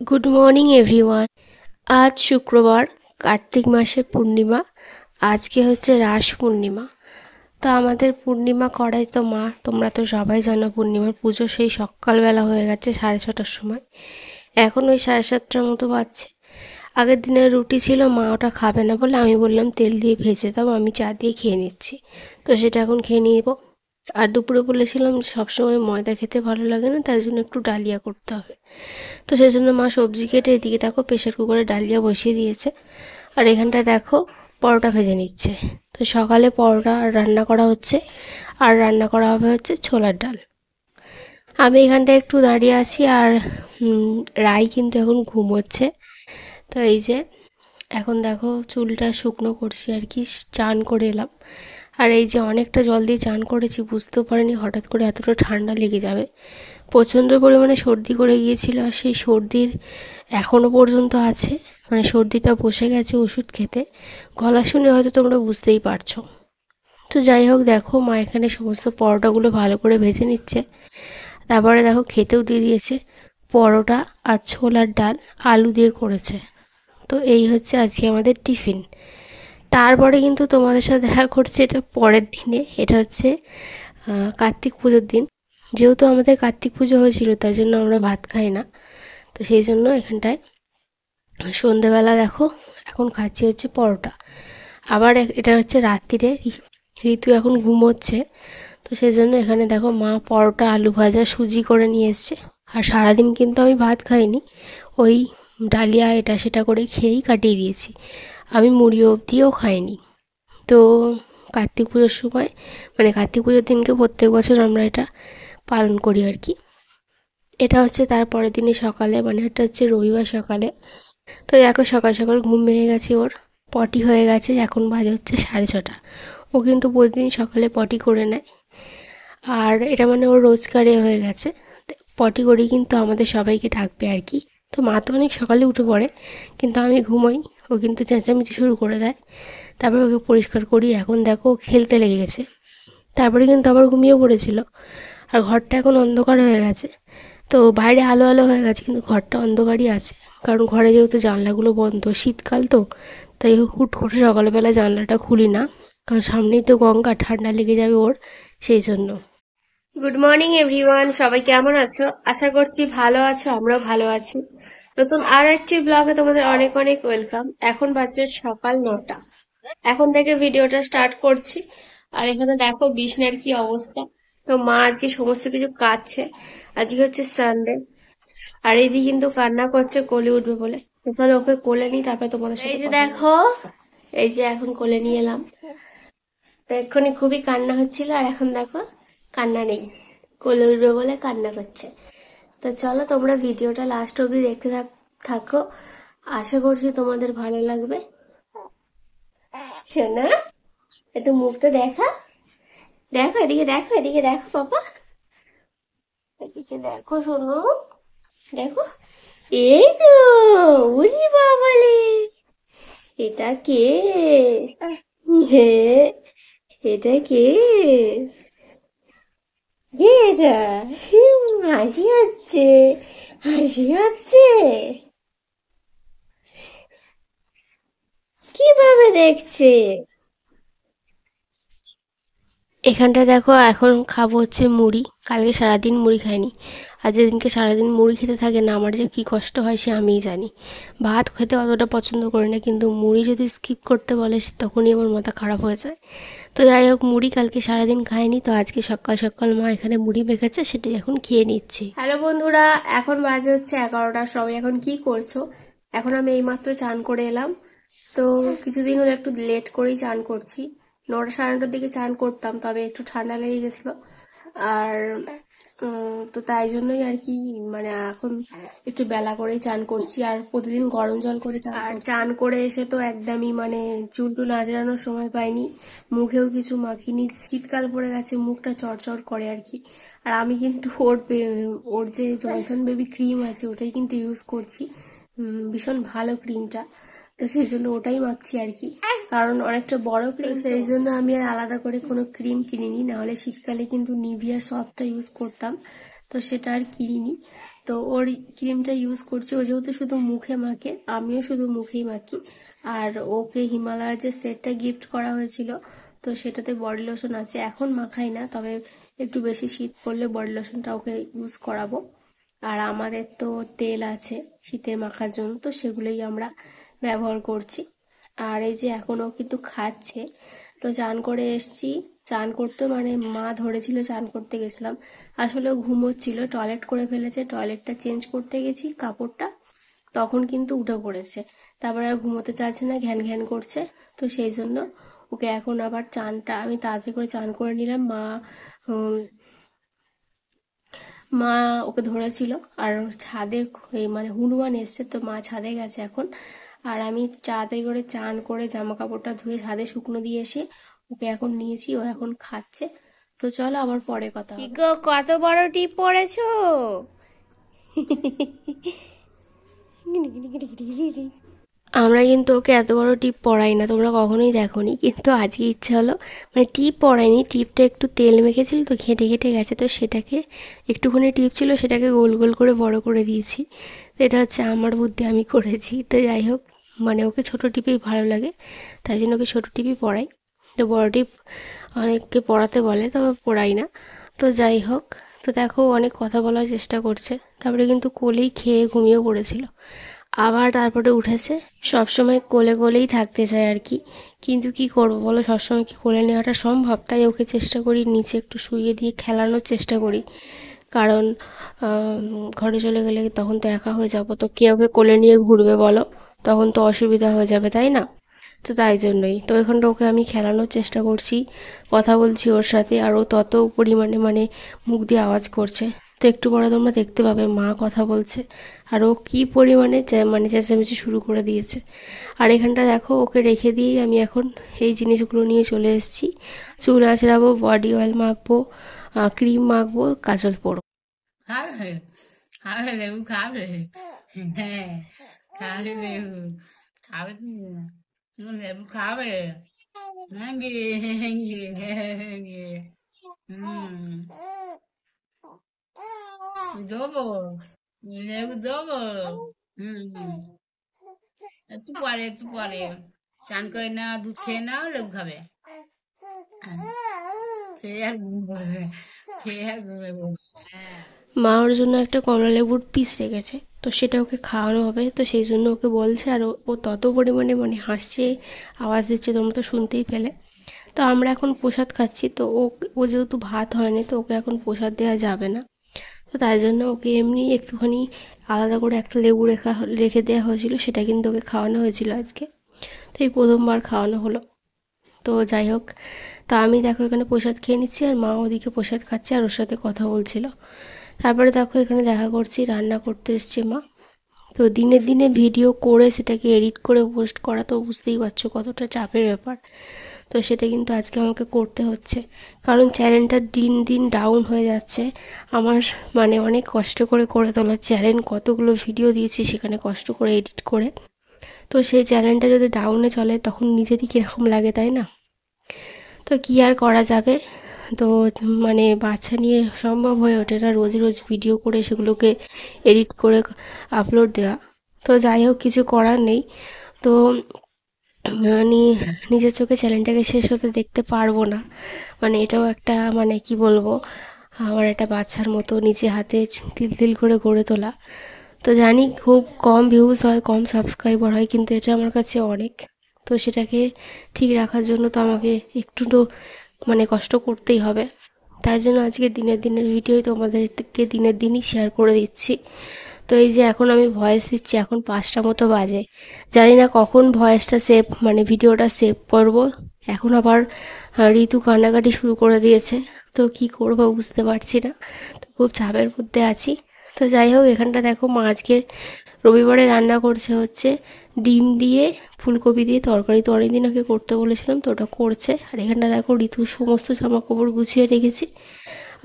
Good morning everyone. আজ শুক্রবার, কার্তিক মাসের পূর্ণিমা। আজকে হচ্ছে রাস পূর্ণিমা। তো আমাদের পূর্ণিমা করাই তো মা, তোমরা তো সবাই জানো পূর্ণিমার পুজো সেই সকালবেলা হয়ে গেছে 6:30টার সময়। এখন ওই 7:30টার মতো বাজছে। আগের দিনের রুটি ছিল, মা ওটা খাবে না বলে আমি বললাম তেল দিয়ে ভেজে দাও, আমি চা দিয়ে খেয়ে নিচ্ছি। তো সেটা এখন খেয়ে নিব। আর দুপুরে বলেছিলাম যে সবসময় ময়দা খেতে ভালো লাগে না, তার জন্য একটু ডালিয়া করতে হবে। তো সেই জন্য মা সবজি কেটে এদিকে দেখো প্রেশার কুকারে ডালিয়া বসিয়ে দিয়েছে। আর এখানটায় দেখো পরোটা ভেজে নিচ্ছে। তো সকালে পরোটা রান্না করা হচ্ছে, আর রান্না করা হবে হচ্ছে ছোলার ডাল। আমি এখানটায় একটু দাঁড়িয়ে আছি, আর রাই কিন্তু এখন ঘুমোচ্ছে। তো এই যে এখন দেখো চুলটা শুকনো করছি আর কি, চান করে এলাম। আর এই যে অনেকটা জল দিয়ে চান করেছি, বুঝতেও পারিনি হঠাৎ করে এতটা ঠান্ডা লেগে যাবে। প্রচণ্ড পরিমাণে সর্দি করে গিয়েছিল, আর সেই সর্দির এখনও পর্যন্ত আছে, মানে সর্দিটা বসে গেছে ওষুধ খেতে। গলা শুনে হয়তো তোমরা বুঝতেই পারছো। তো যাই হোক, দেখো মা এখানে সমস্ত পরোটাগুলো ভালো করে ভেজে নিচ্ছে। তারপরে দেখো খেতেও দিয়ে দিয়েছে। পরোটা আর ছোলার ডাল আলু দিয়ে করেছে। তো এই হচ্ছে আজকে আমাদের টিফিন। তারপরে কিন্তু তোমাদের সাথে দেখা করছে এটা পরের দিনে। এটা হচ্ছে কার্তিক পুজোর দিন। যেহেতু আমাদের কার্তিক পুজো হয়েছিল, তাই জন্য আমরা ভাত খাই না। তো সেই জন্য এখানটায় সন্ধেবেলা দেখো এখন খাচ্ছি হচ্ছে পরোটা। আবার এটা হচ্ছে রাত্রিরে, ঋতু এখন ঘুমোচ্ছে। তো সেই জন্য এখানে দেখো মা পরোটা আলু ভাজা সুজি করে নিয়ে এসছে। আর সারাদিন কিন্তু আমি ভাত খাইনি, ওই ডালিয়া এটা সেটা করে খেয়েই কাটিয়ে দিয়েছি। আমি মুড়ি অবধিও খাইনি। তো কার্তিক পুজোর সময়, মানে কার্তিক পুজোর দিনকে প্রত্যেক বছর আমরা এটা পালন করি আর কি। এটা হচ্ছে তার পরের দিনে সকালে, মানে এটা হচ্ছে রবিবার সকালে। তো দেখো সকাল সকাল ঘুম ভেঙে গেছে ওর, পটি হয়ে গেছে। এখন বাজে হচ্ছে 6:30। ও কিন্তু প্রতিদিন সকালে পটি করে নেয়, আর এটা মানে ওর রোজকারে হয়ে গেছে। পটি করেই কিন্তু আমাদের সবাইকে ডাকবে আর কি। তো মা তো অনেক সকালে উঠে পড়ে, কিন্তু আমি ঘুমোই, ও কিন্তু চেঁচামেচি শুরু করে দেয়। তারপরে ওকে পরিষ্কার করি। এখন দেখো ও খেলতে লেগে গেছে। তারপরে কিন্তু আবার ঘুমিয়ে পড়েছিল। আর ঘরটা এখন অন্ধকার হয়ে গেছে। তো বাইরে আলো আলো হয়ে গেছে, কিন্তু ঘরটা অন্ধকারই আছে। কারণ ঘরে যেহেতু জানলাগুলো বন্ধ, শীতকাল তো, তাই হুট করে সকালবেলা জানলাটা খুলি না। কারণ সামনেই তো গঙ্গা, ঠান্ডা লেগে যাবে ওর, সেই জন্য। গুড মর্নিং এভরিওয়ান, সবাই কেমন আছো? আশা করছি ভালো আছো, আমরাও ভালো আছি। নতুন আর একটি ব্লগে তোমাদের অনেক অনেক ওয়েলকাম। এখন বাজছে সকাল 9টা। এখন থেকে ভিডিওটা স্টার্ট করছি। আর এখানে দেখো বিছনার কি অবস্থা। তো মা আজকে সমস্ত কিছু কাটছে। আজকে হচ্ছে সানডে। আর এইদি কিন্তু কান্না করছে কোলে উঠবে বলে। তো চলো ওকে কোলে নিই, তারপরে তোমাদের সাথে এই যে দেখো, এই যে এখন কোলে নিয়ে এলাম। তো এক্ষুনি খুবই কান্না হচ্ছিল, আর এখন দেখো কান্না নেই, কোলে উঠবে বলে কান্না করছে। তো চলো তোমরা ভিডিওটা লাস্ট অবধি দেখতে থাকো। আশা করছি তোমাদের ভালো লাগবে। শোনা, একটু মুখটা দেখা, দেখো এদিকে, দেখো এদিকে, দেখো বাবা, এদিকে দেখো শোনো, দেখো। এই তো, উরি বাবালে, এটা কে? হ্যাঁ, এটা কে? কে এটা? হাসি হচ্ছে, হাসি হচ্ছে। কিভাবে দেখছে? এখানটা দেখো এখন খাবো হচ্ছে মুড়ি। কালকে সারাদিন মুড়ি খাইনি। আর যেদিনকে সারাদিন মুড়ি খেতে থাকে না, আমার যে কী কষ্ট হয় সে আমিই জানি। ভাত খেতে অতটা পছন্দ করি না, কিন্তু মুড়ি যদি স্কিপ করতে বলে তখনই আমার মাথা খারাপ হয়ে যায়। তো যাই হোক, মুড়ি কালকে সারাদিন খাইনি, তো আজকে সকাল সকাল মা এখানে মুড়ি মেখেছে, সেটাই এখন খেয়ে নিচ্ছি। হ্যালো বন্ধুরা, এখন বাজে হচ্ছে 11টা। সবাই এখন কি করছো? এখন আমি এইমাত্র চান করে এলাম। তো কিছুদিন হলো একটু লেট করেই চান করছি। 9টা 9:30টার দিকে চান করতাম, তবে একটু ঠান্ডা লেগে গেছিলো। আর তো তাই জন্যই আর কি, মানে এখন একটু বেলা করেই চান করছি। আর প্রতিদিন গরম জল করে চান করছি। আর চান করে এসে তো একদমই মানে চুল টুল আঁচড়ানোর সময় পাইনি, মুখেও কিছু মাখিনি। শীতকাল পড়ে গেছে, মুখটা চড়চড় করে আর কি। আর আমি কিন্তু ওর যে জনসন বেবি ক্রিম আছে ওটাই কিন্তু ইউজ করছি। ভীষণ ভালো ক্রিমটা। তো সেই জন্য ওটাই মাখছি আর কি। কারণ অনেকটা বড় ক্রিম, সেই জন্য আমি আর আলাদা করে কোনো ক্রিম কিনিনি। নাহলে শীতকালে কিন্তু নিভিয়া সফটটা ইউজ করতাম, তো সেটা আর কিনিনি। তো ওর ক্রিমটা ইউজ করছি। ও যেহেতু শুধু মুখে মাখে, আমিও শুধু মুখেই মাখি। আর ওকে হিমালয়ের যে সেটটা গিফট করা হয়েছিল, তো সেটাতে বডি লোশন আছে। এখন মাখাই না, তবে একটু বেশি শীত পড়লে বডি লোশনটা ওকে ইউজ করাবো। আর আমাদের তো তেল আছে শীতে মাখার জন্য, তো সেগুলোই আমরা ব্যবহার করছি। আর এই যে এখনও কিন্তু খাচ্ছে। তো চান করে এসছি, চান করতে মানে মা ধরেছিল, চান করতে গেছিলাম। আসলে ঘুমোচ্ছিল, টয়লেট করে ফেলেছে, টয়লেটটা চেঞ্জ করতে গেছি কাপড়টা, তখন কিন্তু উঠে পড়েছে। তারপর আর ঘুমোতে চাইছে না, ঘ্যান ঘ্যান করছে। তো সেই জন্য ওকে এখন আবার চানটা আমি তাড়াতাড়ি করে চান করে নিলাম। উম, মা ওকে ধরেছিল। আর ছাদে এই মানে হনুমান এসছে, তো মা ছাদে গেছে এখন। আর আমি তাড়াতাড়ি করে চান করে জামা কাপড়টা ধুয়ে ছাদে শুকনো দিয়ে এসে ওকে এখন নিয়েছি, ও এখন খাচ্ছে। তো চলো আবার পরে কথা হবে। কত বড় টিপ পড়েছো? আমরা কিন্তু ওকে এত বড় টিপ পরাই না, তোমরা কখনোই দেখোনি, কিন্তু আজকে ইচ্ছে হলো, মানে টিপ পরাইনি, টিপটা একটু তেল মেখেছিল তো ঘেঁটে ঘেঁটে গেছে, তো সেটাকে একটুখানি টিপ ছিল, সেটাকে গোল গোল করে বড় করে দিয়েছি। তো এটা হচ্ছে আমার বুদ্ধি, আমি করেছি। তো যাই হোক, মানে ওকে ছোটো টিপেই ভালো লাগে, তাই জন্য ওকে ছোটো টিপই পরাই। তো বড় টিপ অনেককে পড়াতে বলে, তবে পড়াই না। তো যাই হোক, তো দেখো অনেক কথা বলার চেষ্টা করছে, তারপরে কিন্তু কোলেই খেয়ে ঘুমিয়ে পড়েছিল। আবার তারপরে উঠেছে। সবসময় কোলে কোলেই থাকতে চায় আর কি, কিন্তু কি করবো বলো, সবসময় কি কোলে নেওয়াটা সম্ভব? তাই ওকে চেষ্টা করি নিচে একটু শুইয়ে দিয়ে খেলানোর চেষ্টা করি, কারণ ঘরে চলে গেলে তখন তো একা হয়ে যাবো, তো কে ওকে কোলে নিয়ে ঘুরবে বলো, তখন তো অসুবিধা হয়ে যাবে, তাই না? তো তাই জন্যই তো এখানটা ওকে আমি খেলানোর চেষ্টা করছি, কথা বলছি ওর সাথে, আর ও তত পরিমাণে মানে মুখ দিয়ে আওয়াজ করছে। তো একটু পরে তোমরা দেখতে পাবে মা কথা বলছে, আর ও কী পরিমাণে মানে চেঁচামেচি শুরু করে দিয়েছে। আর এখানটা দেখো, ওকে রেখে দিয়েই আমি এখন এই জিনিসগুলো নিয়ে চলে এসেছি। চুল আঁচড়াবো, বডি অয়েল মাখবো, ক্রিম মাখবো, কাজল পরবো। খাবে খাবে লেবু খাবে হ্যাঁ খাবে লেবু খাবে তুমি লেবু খাবে হ্যাঁ গে হ্যাঁ গে হ্যাঁ গে হুম দেবো লেবু দেবো হুম একটু পরে চান করে না দুধ খেয়ে নাও লেবু খাবে সে আর ঘুমবে সে আর ঘুমবে হ্যাঁ মা ওর জন্য একটা কমলা লেবুর পিস রেখেছে, তো সেটা ওকে খাওয়ানো হবে, তো সেই জন্য ওকে বলছে। আর ও তত পরিমাণে মানে হাসছে, আওয়াজ দিচ্ছে, তোমরা তো শুনতেই পেলে। তো আমরা এখন প্রসাদ খাচ্ছি, তো ও যেহেতু ভাত হয়নি, তো ওকে এখন প্রসাদ দেওয়া যাবে না। তো তাই জন্য ওকে এমনি একটুখানি আলাদা করে একটা লেবু রেখে দেওয়া হয়েছিল, সেটা কিন্তু ওকে খাওয়ানো হয়েছিল আজকে। তো এই প্রথমবার খাওয়ানো হলো। তো যাই হোক, তো আমি দেখো এখানে প্রসাদ খেয়ে নিচ্ছি, আর মা ওদিকে প্রসাদ খাচ্ছে আর ওর সাথে কথা বলছিল। তারপরে দেখো এখানে দেখা করছি, রান্না করতে এসছে মা। তো দিনে দিনে ভিডিও করে সেটাকে এডিট করে পোস্ট করা, তো বুঝতেই পারছো কতটা চাপের ব্যাপার। তো সেটা কিন্তু আজকে আমাকে করতে হচ্ছে, কারণ চ্যানেলটা দিন দিন ডাউন হয়ে যাচ্ছে আমার। মানে অনেক কষ্ট করে করে তোলা চ্যানেল, কতগুলো ভিডিও দিয়েছি সেখানে কষ্ট করে এডিট করে, তো সেই চ্যানেলটা যদি ডাউনে চলে তখন নিজেরই কীরকম লাগে, তাই না? তো কী আর করা যাবে। তো মানে বাচ্চা নিয়ে সম্ভব হয়ে ওঠে না রোজ রোজ ভিডিও করে সেগুলোকে এডিট করে আপলোড দেওয়া। তো যাই হোক, কিছু করার নেই। তো নিজের চোখে চ্যানেলটাকে শেষ হতে দেখতে পারবো না, মানে এটাও একটা মানে কি বলবো, আমার একটা বাচ্চার মতো নিজে হাতে তিল তিল করে গড়ে তোলা। তো জানি খুব কম ভিউজ হয়, কম সাবস্ক্রাইবার হয়, কিন্তু এটা আমার কাছে অনেক। তো সেটাকে ঠিক রাখার জন্য তো আমাকে একটু তো মানে কষ্ট করতেই হবে। তাই জন্য আজকে দিনের দিনের ভিডিওই তোমাদেরকে দিনের দিনই শেয়ার করে দিচ্ছি। তো এই যে এখন আমি ভয়েস দিচ্ছি, এখন 5টা মতো বাজে, জানি না কখন ভয়েসটা সেভ মানে ভিডিওটা সেভ করব। এখন আবার ঋতু কান্নাকাটি শুরু করে দিয়েছে, তো কি করব বুঝতে পারছি না, তো খুব চাপের মধ্যে আছি। তো যাই হোক, এখানটা দেখো মা আজকে রবিবারে রান্না করছে হচ্ছে ডিম দিয়ে ফুলকপি দিয়ে তরকারি, তো অনেকদিন আগে করতে বলেছিলাম, তো ওটা করছে। আর এখানটা দেখো ঋতুর সমস্ত জামা কাপড় গুছিয়ে রেখেছি।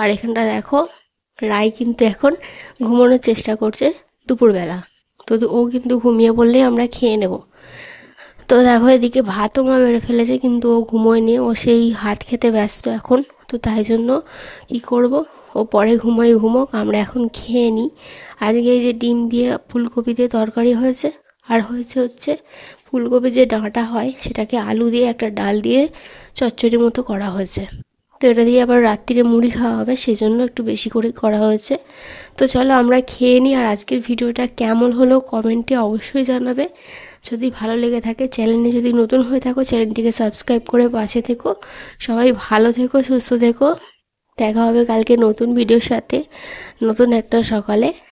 আর এখানটা দেখো রায় কিন্তু এখন ঘুমানোর চেষ্টা করছে দুপুরবেলা, তো ও কিন্তু ঘুমিয়ে পড়লেই আমরা খেয়ে নেব। তো দেখো এদিকে ভাতও মা বেড়ে ফেলেছে, কিন্তু ও ঘুমোয় নিয়ে ও সেই হাত খেতে ব্যস্ত এখন। তো তাই জন্য কি করব, ও পরে ঘুমোক, আমরা এখন খেয়ে নিই। আজকে এই যে ডিম দিয়ে ফুলকপি দিয়ে তরকারি হয়েছে, আর হচ্ছে ফুলকপি যে ডাঁটা হয় সেটাকে আলু দিয়ে একটা ডাল দিয়ে চচ্চড়ি মতো করা হয়েছে। তো এটা দিয়ে আবার রাত্রিরে মুড়ি খাওয়া হবে, সেই জন্য একটু বেশি করে করা হয়েছে। তো চলো আমরা খেয়ে নিই। আর আজকের ভিডিওটা কেমন হলো কমেন্টে অবশ্যই জানাবে। যদি ভালো লেগে থাকে, চ্যানেলে যদি নতুন হয়ে থাকো চ্যানেলটিকে সাবস্ক্রাইব করে পাশে থেকো। সবাই ভালো থেকো, সুস্থ থেকো। দেখা হবে কালকে নতুন ভিডিওর সাথে, নতুন একটা সকালে।